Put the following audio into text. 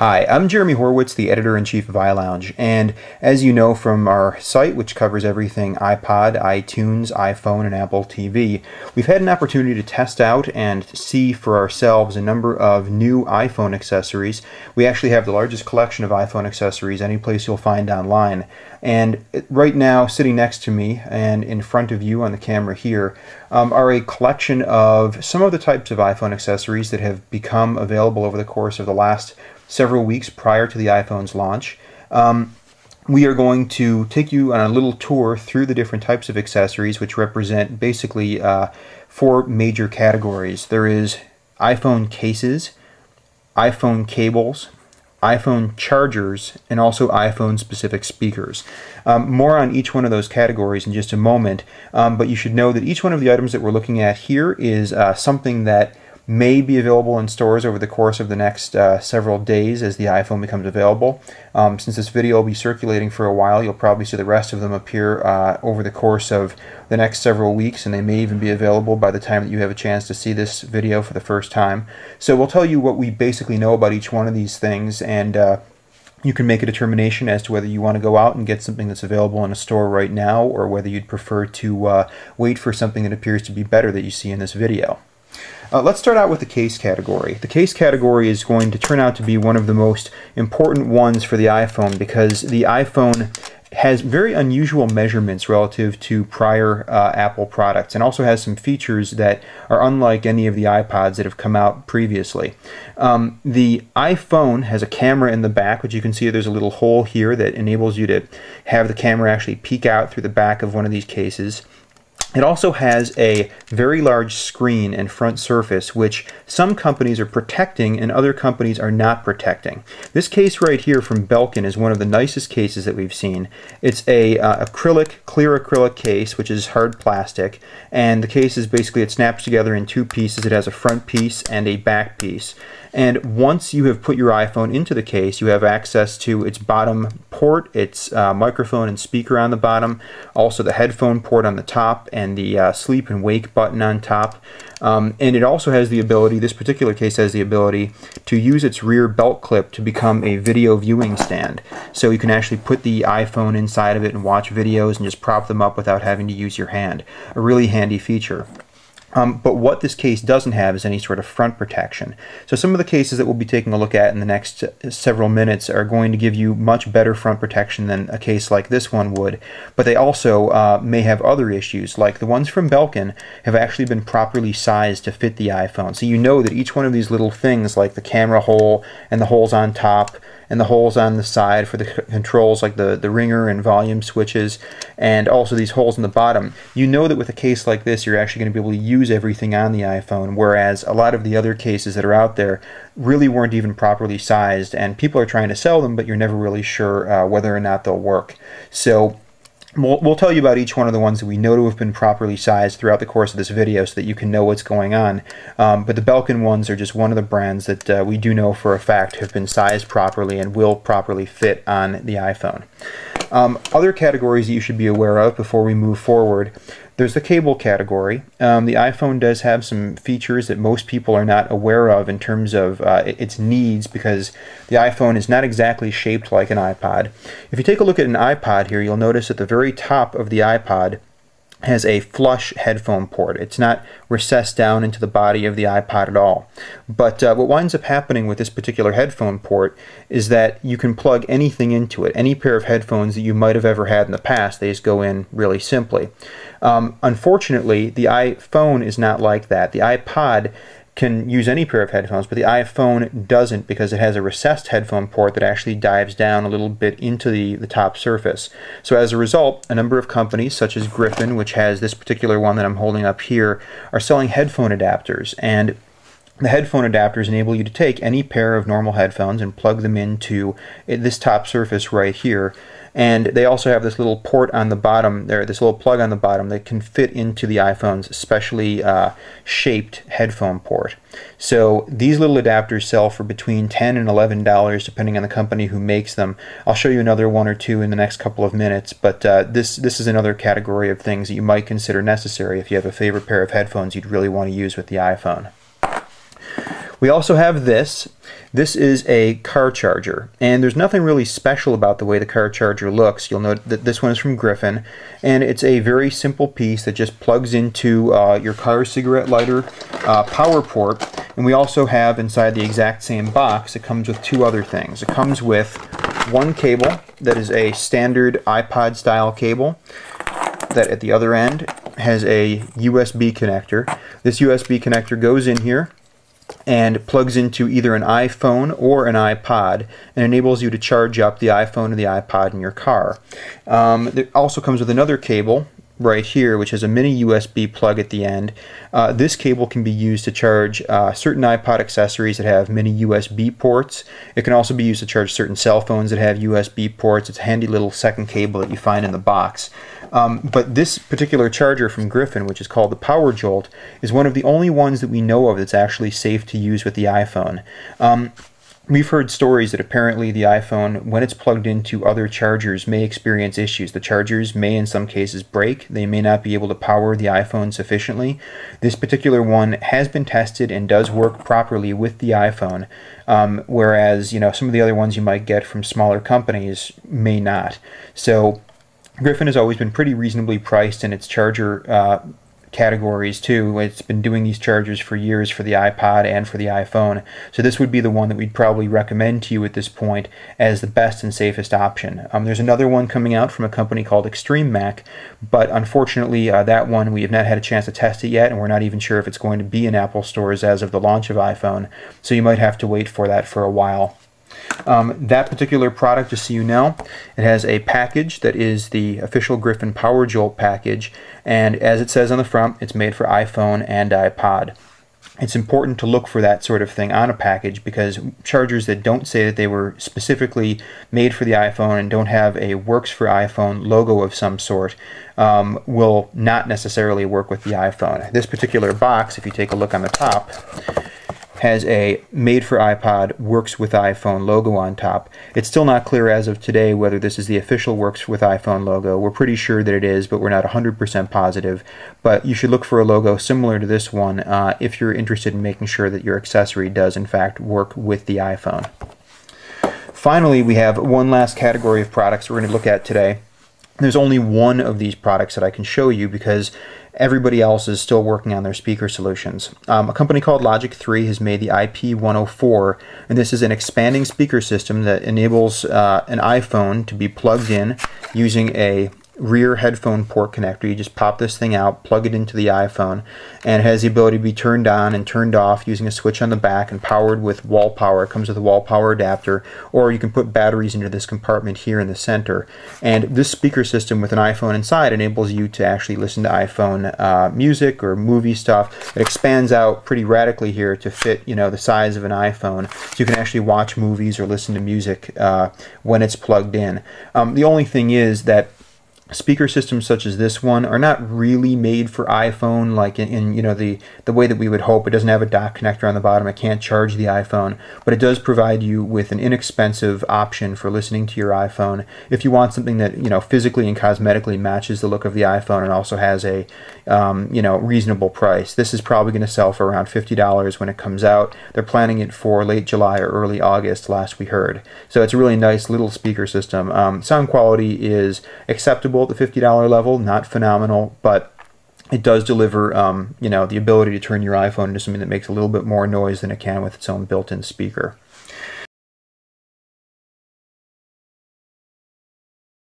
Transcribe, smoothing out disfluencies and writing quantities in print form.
Hi, I'm Jeremy Horwitz, the editor-in-chief of iLounge, and as you know from our site, which covers everything iPod, iTunes, iPhone, and Apple TV, we've had an opportunity to test out and see for ourselves a number of new iPhone accessories. We actually have the largest collection of iPhone accessories any place you'll find online. And right now, sitting next to me and in front of you on the camera here, are a collection of some of the types of iPhone accessories that have become available over the course of the last several weeks prior to the iPhone's launch. We are going to take you on a little tour through the different types of accessories, which represent basically four major categories. There is iPhone cases, iPhone cables, iPhone chargers, and also iPhone-specific speakers. More on each one of those categories in just a moment, but you should know that each one of the items that we're looking at here is something that may be available in stores over the course of the next several days as the iPhone becomes available. Since this video will be circulating for a while, you'll probably see the rest of them appear over the course of the next several weeks, and they may even be available by the time that you have a chance to see this video for the first time. So we'll tell you what we basically know about each one of these things, and you can make a determination as to whether you want to go out and get something that's available in a store right now, or whether you'd prefer to wait for something that appears to be better that you see in this video. Let's start out with the case category. The case category is going to turn out to be one of the most important ones for the iPhone because the iPhone has very unusual measurements relative to prior Apple products, and also has some features that are unlike any of the iPods that have come out previously. The iPhone has a camera in the back, which you can see there's a little hole here that enables you to have the camera actually peek out through the back of one of these cases. It also has a very large screen and front surface, which some companies are protecting and other companies are not protecting. This case right here from Belkin is one of the nicest cases that we've seen. It's a clear acrylic case, which is hard plastic, and the case is basically, it snaps together in two pieces. It has a front piece and a back piece. And once you have put your iPhone into the case, you have access to its bottom port, its microphone and speaker on the bottom, also the headphone port on the top, and the sleep and wake button on top. And it also has the ability, this particular case has the ability, to use its rear belt clip to become a video viewing stand. So you can actually put the iPhone inside of it and watch videos and just prop them up without having to use your hand. A really handy feature. But what this case doesn't have is any sort of front protection. So some of the cases that we'll be taking a look at in the next several minutes are going to give you much better front protection than a case like this one would, but they also may have other issues, like the ones from Belkin have actually been properly sized to fit the iPhone. So you know that each one of these little things, like the camera hole and the holes on top and the holes on the side for the controls, like the ringer and volume switches, and also these holes in the bottom, you know that with a case like this you're actually going to be able to use everything on the iPhone, whereas a lot of the other cases that are out there really weren't even properly sized, and people are trying to sell them, but you're never really sure whether or not they'll work. So we'll tell you about each one of the ones that we know to have been properly sized throughout the course of this video so that you can know what's going on. But the Belkin ones are just one of the brands that we do know for a fact have been sized properly and will properly fit on the iPhone. Other categories that you should be aware of before we move forward. There's the cable category. The iPhone does have some features that most people are not aware of in terms of its needs, because the iPhone is not exactly shaped like an iPod. If you take a look at an iPod here, you'll notice at the very top of the iPod has a flush headphone port. It's not recessed down into the body of the iPod at all. But what winds up happening with this particular headphone port is that you can plug anything into it. Any pair of headphones that you might have ever had in the past, they just go in really simply. Unfortunately, the iPhone is not like that. The iPod can use any pair of headphones, but the iPhone doesn't, because it has a recessed headphone port that actually dives down a little bit into the top surface. So as a result, a number of companies, such as Griffin, which has this particular one that I'm holding up here, are selling headphone adapters. And the headphone adapters enable you to take any pair of normal headphones and plug them into this top surface right here. And they also have this little port on the bottom there, this little plug on the bottom that can fit into the iPhone's specially shaped headphone port. So these little adapters sell for between $10 and $11 depending on the company who makes them. I'll show you another one or two in the next couple of minutes, but this is another category of things that you might consider necessary if you have a favorite pair of headphones you'd really want to use with the iPhone. We also have this. This is a car charger, and there's nothing really special about the way the car charger looks. You'll note that this one is from Griffin, and it's a very simple piece that just plugs into your car cigarette lighter power port. And we also have inside the exact same box, it comes with two other things. It comes with one cable that is a standard iPod style cable that at the other end has a USB connector. This USB connector goes in here and plugs into either an iPhone or an iPod and enables you to charge up the iPhone or the iPod in your car. It also comes with another cable right here, which has a mini USB plug at the end. This cable can be used to charge certain iPod accessories that have mini USB ports. It can also be used to charge certain cell phones that have USB ports. It's a handy little second cable that you find in the box. But this particular charger from Griffin, which is called the Power Jolt, is one of the only ones that we know of that's actually safe to use with the iPhone. We've heard stories that apparently the iPhone, when it's plugged into other chargers, may experience issues. The chargers may in some cases break. They may not be able to power the iPhone sufficiently. This particular one has been tested and does work properly with the iPhone, whereas some of the other ones you might get from smaller companies may not. So Griffin has always been pretty reasonably priced in its charger categories too. It's been doing these chargers for years for the iPod and for the iPhone. So this would be the one that we'd probably recommend to you at this point as the best and safest option. There's another one coming out from a company called Extreme Mac, but unfortunately that one we have not had a chance to test it yet, and we're not even sure if it's going to be in Apple stores as of the launch of iPhone. So you might have to wait for that for a while. That particular product, just so you know, it has a package that is the official Griffin Power Jolt package, and as it says on the front, it's made for iPhone and iPod. It's important to look for that sort of thing on a package, because chargers that don't say that they were specifically made for the iPhone and don't have a Works for iPhone logo of some sort will not necessarily work with the iPhone. This particular box, if you take a look on the top, has a made for iPod, works with iPhone logo on top. It's still not clear as of today whether this is the official works with iPhone logo. We're pretty sure that it is, but we're not 100% positive. But you should look for a logo similar to this one if you're interested in making sure that your accessory does in fact work with the iPhone. Finally, we have one last category of products we're going to look at today. There's only one of these products that I can show you because everybody else is still working on their speaker solutions. A company called Logic 3 has made the IP104, and this is an expanding speaker system that enables an iPhone to be plugged in using a rear headphone port connector. You just pop this thing out, plug it into the iPhone, and it has the ability to be turned on and turned off using a switch on the back and powered with wall power. It comes with a wall power adapter, or you can put batteries into this compartment here in the center. And this speaker system with an iPhone inside enables you to actually listen to iPhone music or movie stuff. It expands out pretty radically here to fit, the size of an iPhone, so you can actually watch movies or listen to music when it's plugged in. The only thing is that speaker systems such as this one are not really made for iPhone like in the way that we would hope. It doesn't have a dock connector on the bottom. It can't charge the iPhone, but it does provide you with an inexpensive option for listening to your iPhone if you want something that physically and cosmetically matches the look of the iPhone and also has a reasonable price. This is probably going to sell for around $50 when it comes out. They're planning it for late July or early August, last we heard. So it's a really nice little speaker system. Sound quality is acceptable at the $50 level, not phenomenal, but it does deliver the ability to turn your iPhone into something that makes a little bit more noise than it can with its own built-in speaker.